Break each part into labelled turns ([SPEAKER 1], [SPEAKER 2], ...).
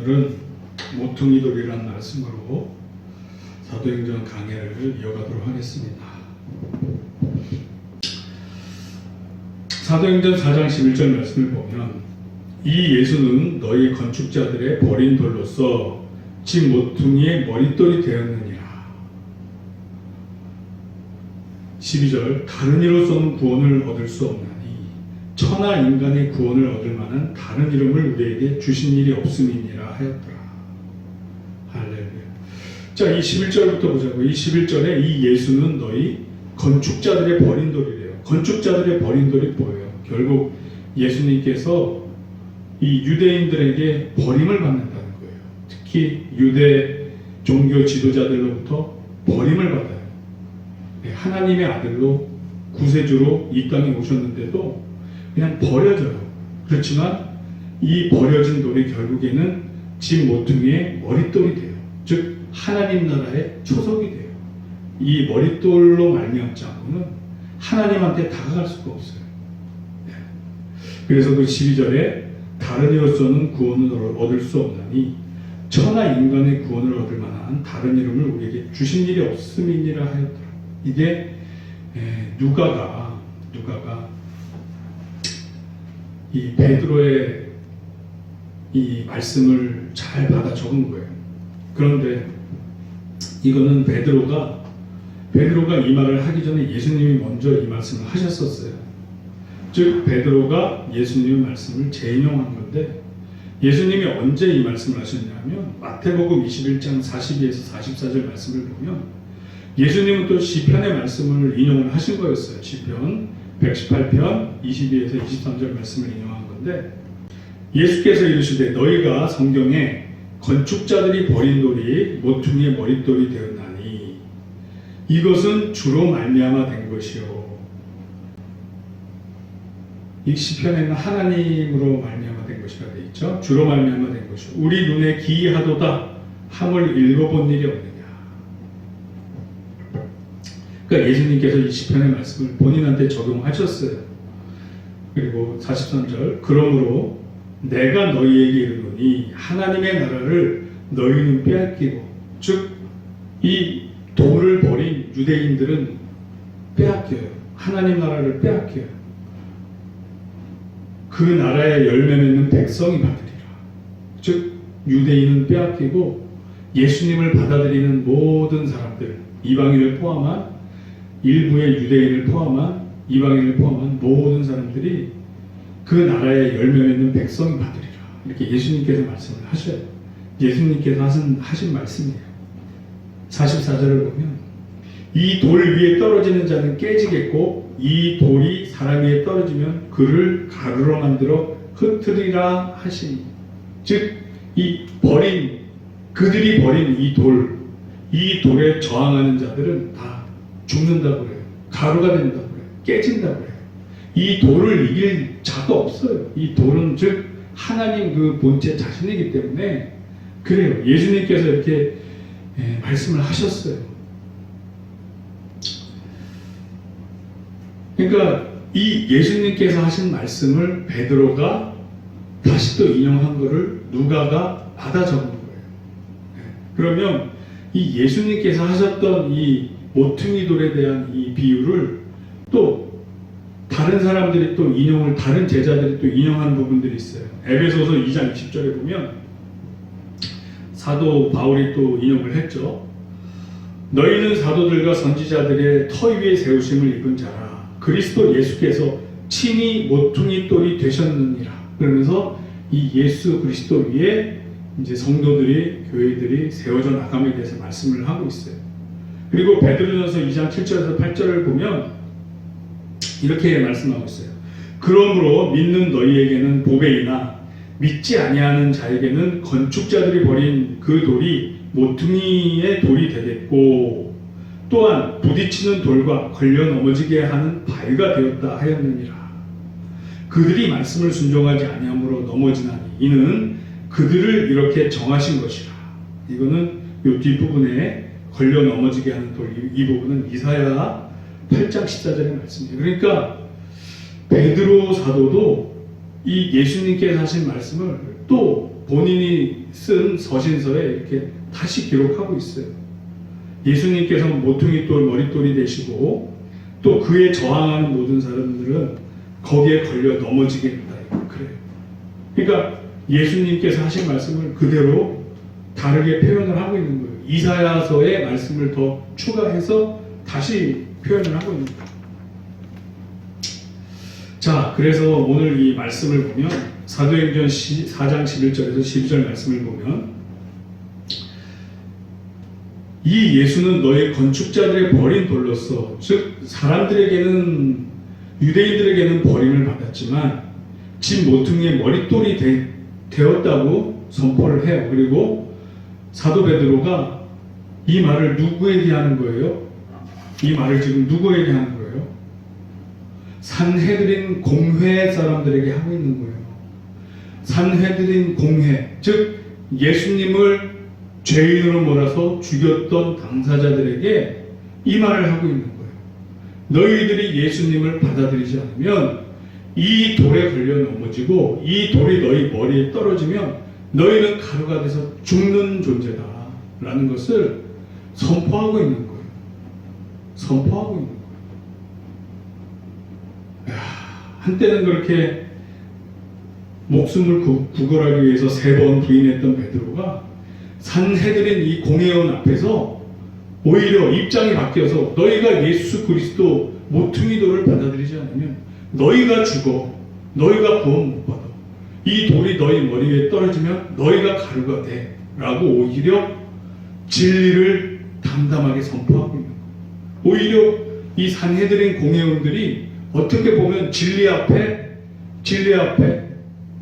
[SPEAKER 1] 오늘은 모퉁이 돌이라는 말씀으로 사도행전 강해를 이어가도록 하겠습니다. 사도행전 4장 11절 말씀을 보면 이 예수는 너희 건축자들의 버린 돌로서 집 모퉁이의 머릿돌이 되었느니라. 12절 다른 이로서는 구원을 얻을 수 없나니 천하 인간의 구원을 얻을 만한 다른 이름을 우리에게 주신 일이 없음이니라 하였더라. 할렐루야. 자, 이 11절부터 보자고. 이 11절에 이 예수는 너희 건축자들의 버린 돌이래요. 건축자들의 버린 돌이 뭐예요? 결국 예수님께서 이 유대인들에게 버림을 받는다는 거예요. 특히 유대 종교 지도자들로부터 버림을 받아요. 하나님의 아들로 구세주로 이 땅에 오셨는데도 그냥 버려져요. 그렇지만 이 버려진 돌이 결국에는 집 모퉁이의 머릿돌이 돼요. 즉 하나님 나라의 초석이 돼요. 이 머릿돌로 말미암지 않고는 하나님한테 다가갈 수가 없어요. 그래서 그 12절에 다른 이로서는 구원을 얻을 수 없나니 천하 인간의 구원을 얻을 만한 다른 이름을 우리에게 주신 일이 없음이니라 하였더라. 이게 누가가 이 베드로의 이 말씀을 잘 받아 적은 거예요. 그런데 이거는 베드로가 이 말을 하기 전에 예수님이 먼저 이 말씀을 하셨었어요. 즉 베드로가 예수님의 말씀을 재인용한 건데, 예수님이 언제 이 말씀을 하셨냐면 마태복음 21장 42에서 44절 말씀을 보면 예수님은 또 시편의 말씀을 인용을 하신 거였어요. 시편 118편 22에서 23절 말씀을 인용한 건데, 예수께서 이르시되 너희가 성경에 건축자들이 버린 돌이 모퉁이의 머릿돌이 되었나니 이것은 주로 말미암아 된 것이요. 이 시편에는 하나님으로 말미암아 된 것이라 되어 있죠. 주로 말미암아 된 것이요. 우리 눈에 기이하도다 함을 읽어본 일이 없느냐. 그러니까 예수님께서 이 시편의 말씀을 본인한테 적용하셨어요. 그리고 43절 그러므로 내가 너희에게 이르노니 하나님의 나라를 너희는 빼앗기고, 즉 이 돌을 버린 유대인들은 빼앗겨요. 하나님 나라를 빼앗겨요. 그 나라의 열매 맺는 백성이 받으리라. 즉 유대인은 빼앗기고 예수님을 받아들이는 모든 사람들, 이방인을 포함한 일부의 유대인을 포함한 이방인을 포함한 모든 사람들이 그 나라의 열매 맺는 백성이 받으리라. 이렇게 예수님께서 말씀을 하셔요. 예수님께서 하신 말씀이에요. 44절을 보면 이 돌 위에 떨어지는 자는 깨지겠고 이 돌이 사람 위에 떨어지면 그를 가루로 만들어 흩트리라 하시니, 즉 이 그들이 버린 이 돌에 저항하는 자들은 다 죽는다고 그래요. 가루가 된다고 그래요. 깨진다고 그래요. 이 돌을 이길 자가 없어요. 이 돌은 즉 하나님 그 본체 자신이기 때문에 그래요. 예수님께서 이렇게 말씀을 하셨어요. 그러니까 이 예수님께서 하신 말씀을 베드로가 다시 또 인용한 것을 누가가 받아 적은 거예요. 그러면 이 예수님께서 하셨던 이 모퉁이 돌에 대한 이 비유를 또 다른 사람들이 또 인용을, 다른 제자들이 또 인용한 부분들이 있어요. 에베소서 2장 20절에 보면 사도 바울이 또 인용을 했죠. 너희는 사도들과 선지자들의 터 위에 세우심을 입은 자라. 그리스도 예수께서 친히 모퉁이 돌이 되셨느니라. 그러면서 이 예수 그리스도 위에 이제 성도들이, 교회들이 세워져 나감에 대해서 말씀을 하고 있어요. 그리고 베드로전서 2장 7절에서 8절을 보면 이렇게 말씀하고 있어요. 그러므로 믿는 너희에게는 보배이나 믿지 아니하는 자에게는 건축자들이 버린 그 돌이 모퉁이의 돌이 되겠고, 또한 부딪히는 돌과 걸려 넘어지게 하는 바위가 되었다 하였느니라. 그들이 말씀을 순종하지 아니함으로 넘어지나니 이는 그들을 이렇게 정하신 것이라. 이거는 이 뒷부분에 걸려 넘어지게 하는 돌, 이 부분은 이사야 8장 14절의 말씀이에요. 그러니까 베드로 사도도 이 예수님께서 하신 말씀을 또 본인이 쓴 서신서에 이렇게 다시 기록하고 있어요. 예수님께서 모퉁이돌 머릿돌이 되시고 또 그에 저항하는 모든 사람들은 거기에 걸려 넘어지게 된다. 그래요. 그러니까 예수님께서 하신 말씀을 그대로 다르게 표현을 하고 있는 거예요. 이사야서의 말씀을 더 추가해서 다시 표현을 하고 있는 거예요. 자, 그래서 오늘 이 말씀을 보면 사도행전 4장 11절에서 12절 말씀을 보면 이 예수는 너희 건축자들의 버린 돌로서, 즉 사람들에게는, 유대인들에게는 버림을 받았지만 진 모퉁이의 머릿돌이 되었다고 선포를 해요. 그리고 사도 베드로가 이 말을 누구에게 하는 거예요? 이 말을 지금 누구에게 하는 거예요? 산헤드린 공회 사람들에게 하고 있는 거예요. 산헤드린 공회, 즉 예수님을 죄인으로 몰아서 죽였던 당사자들에게 이 말을 하고 있는 거예요. 너희들이 예수님을 받아들이지 않으면 이 돌에 걸려 넘어지고 이 돌이 너희 머리에 떨어지면 너희는 가루가 돼서 죽는 존재다 라는 것을 선포하고 있는 거예요. 선포하고 있는 거예요. 한때는 그렇게 목숨을 구걸하기 위해서 3번 부인했던 베드로가 산헤드린 이 공회원 앞에서 오히려 입장이 바뀌어서 너희가 예수 그리스도 모퉁이돌을 받아들이지 않으면 너희가 죽어, 너희가 구원 못 받아, 이 돌이 너희 머리 위에 떨어지면 너희가 가루가 돼 라고 오히려 진리를 담담하게 선포하고 있는 거예요. 오히려 이 산헤드린 공회원들이 어떻게 보면 진리 앞에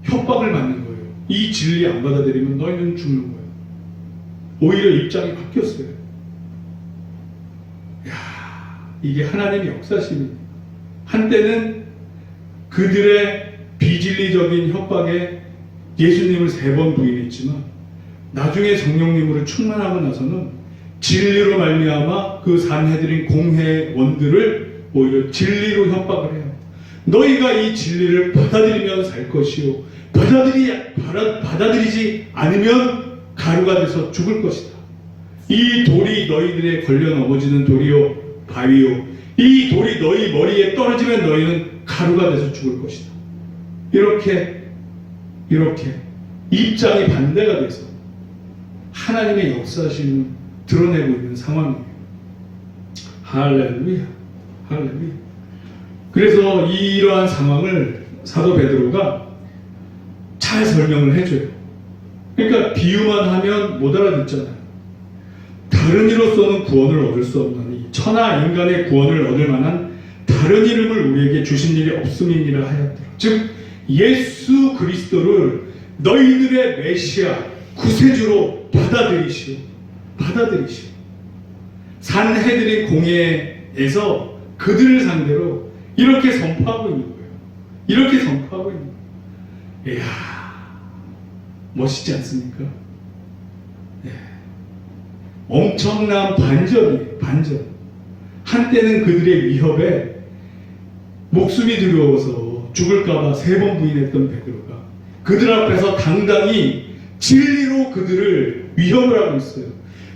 [SPEAKER 1] 협박을 받는 거예요. 이 진리 안 받아들이면 너희는 죽는 거예요. 오히려 입장이 바뀌었어요. 이게 하나님의 역사십니다. 한때는 그들의 비진리적인 협박에 예수님을 3번 부인했지만 나중에 성령님으로 충만하고 나서는 진리로 말미암아 그 산헤드린 공회원들을 오히려 진리로 협박을 해요. 너희가 이 진리를 받아들이면 살 것이요, 받아들이지 않으면 가루가 돼서 죽을 것이다. 이 돌이 너희들에 걸려 넘어지는 돌이요 바위요, 이 돌이 너희 머리에 떨어지면 너희는 가루가 돼서 죽을 것이다. 이렇게 입장이 반대가 돼서 하나님의 역사심을 드러내고 있는 상황이에요. 할렐루야, 할렐루야. 그래서 이러한 상황을 사도 베드로가 잘 설명을 해줘요. 그러니까 비유만 하면 못 알아듣잖아요. 다른 이로서는 구원을 얻을 수 없나니 천하 인간의 구원을 얻을 만한 다른 이름을 우리에게 주신 일이 없음이니라 하였더라. 즉 예수 그리스도를 너희들의 메시아 구세주로 받아들이시오. 산헤드린 공회에서 그들을 상대로 이렇게 선포하고 있는 거예요. 이렇게 선포하고 있는 거예요. 이야, 멋있지 않습니까? 네. 엄청난 반전이에요. 반전. 한때는 그들의 위협에 목숨이 두려워서 죽을까봐 3번 부인했던 베드로가 그들 앞에서 당당히 진리로 그들을 위협을 하고 있어요.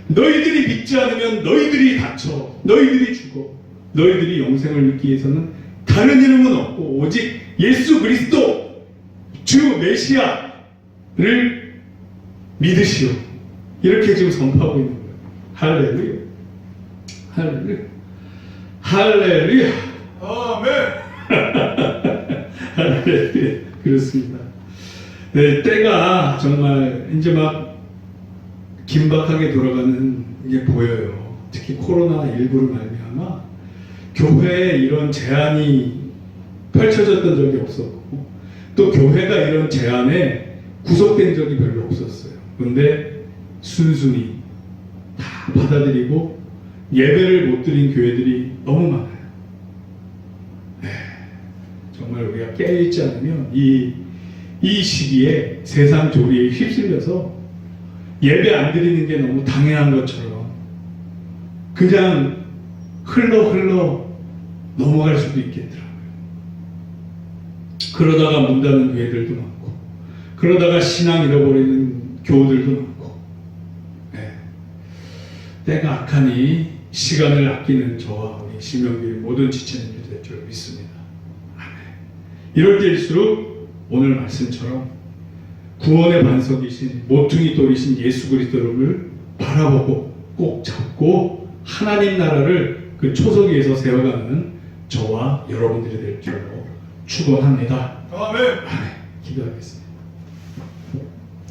[SPEAKER 1] 너희들이 믿지 않으면 너희들이 다쳐, 너희들이 죽어, 너희들이 영생을 믿기 위해서는 다른 이름은 없고 오직 예수 그리스도 주 메시아를 믿으시오. 이렇게 지금 선포하고 있는 거예요. 할렐루야, 할렐루야, 할렐루야,
[SPEAKER 2] 아멘.
[SPEAKER 1] 할렐루야. 그렇습니다. 네, 때가 정말 이제 막 긴박하게 돌아가는 게 보여요. 특히 코로나19로 말미암아 교회에 이런 제한이 펼쳐졌던 적이 없었고 또 교회가 이런 제한에 구속된 적이 별로 없었어요. 그런데 순순히 다 받아들이고 예배를 못 드린 교회들이 너무 많아요. 네, 정말 우리가 깨어있지 않으면 이 시기에 세상 조리에 휩쓸려서 예배 안 드리는 게 너무 당연한 것처럼 그냥 흘러 넘어갈 수도 있겠더라고요. 그러다가 문 닫는 교회들도 많고 그러다가 신앙 잃어버리는 교우들도 많고, 예. 때가 악하니 시간을 아끼는 저와 우리 심영규의 모든 지체님들이 될 줄 믿습니다. 아멘. 이럴 때일수록 오늘 말씀처럼 구원의 반석이신 모퉁이 돌이신 예수 그리스도를 바라보고 꼭 잡고 하나님 나라를 그 초석 위에서 세워가는 저와 여러분들이 될 줄로 축원합니다.
[SPEAKER 2] 아멘.
[SPEAKER 1] 아멘. 기도하겠습니다.